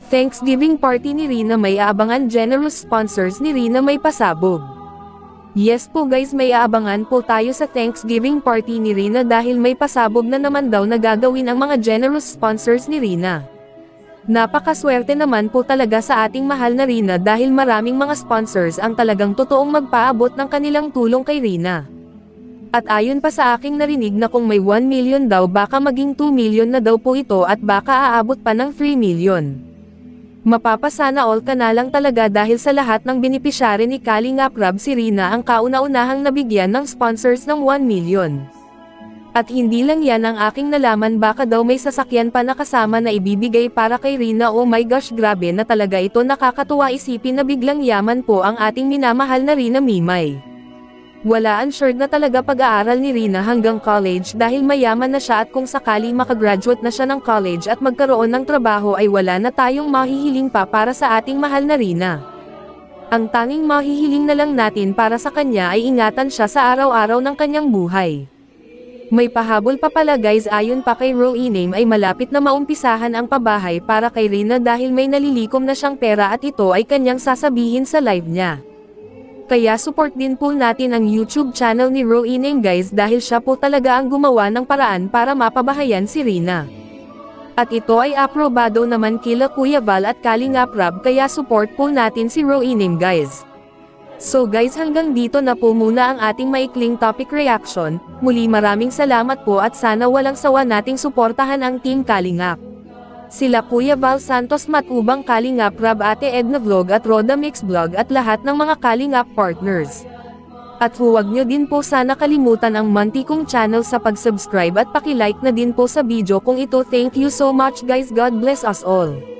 Thanksgiving party ni Rina may aabangan, generous sponsors ni Rina may pasabog. Yes po guys, may aabangan po tayo sa Thanksgiving party ni Rina dahil may pasabog na naman daw na gagawin ang mga generous sponsors ni Rina. Napakaswerte naman po talaga sa ating mahal na Rina dahil maraming mga sponsors ang talagang totoong magpaabot ng kanilang tulong kay Rina. At ayon pa sa aking narinig na kung may 1 million daw baka maging 2 million na daw po ito at baka aabot pa ng 3 million. Mapapasana all ka na lang talaga dahil sa lahat ng benepisyare ni Kalingap Rab si Rina ang kauna-unahang nabigyan ng sponsors ng 1 million. At hindi lang yan ang aking nalaman, baka daw may sasakyan pa na kasama na ibibigay para kay Rina. Oh my gosh, grabe na talaga ito, nakakatuwa isipin na biglang yaman po ang ating minamahal na Rina Mimay. Wala assured na talaga pag-aaral ni Rina hanggang college dahil mayaman na siya at kung sakali makagraduate na siya ng college at magkaroon ng trabaho ay wala na tayong mahihiling pa para sa ating mahal na Rina. Ang tanging mahihiling na lang natin para sa kanya ay ingatan siya sa araw-araw ng kanyang buhay. May pahabol pa pala guys, ayon pa kay Roinem ay malapit na maumpisahan ang pabahay para kay Rina dahil may nalilikom na siyang pera at ito ay kanyang sasabihin sa live niya. Kaya support din po natin ang YouTube channel ni Roinem guys dahil siya po talaga ang gumawa ng paraan para mapabahayan si Rina. At ito ay aprobado naman kila Kuya Val at Kalingap Rab kaya support po natin si Roinem guys. So guys, hanggang dito na po muna ang ating maikling topic reaction. Muli maraming salamat po at sana walang sawa nating suportahan ang Team Kalingap. Sila Kuya Val Santos Matubang, Kalingap Rab, Ate Edna Vlog at Roda Mix Vlog at lahat ng mga Kalingap partners. At huwag nyo din po sana kalimutan ang Mantikong channel sa pag-subscribe at paki-like na din po sa video kung ito. Thank you so much guys, God bless us all.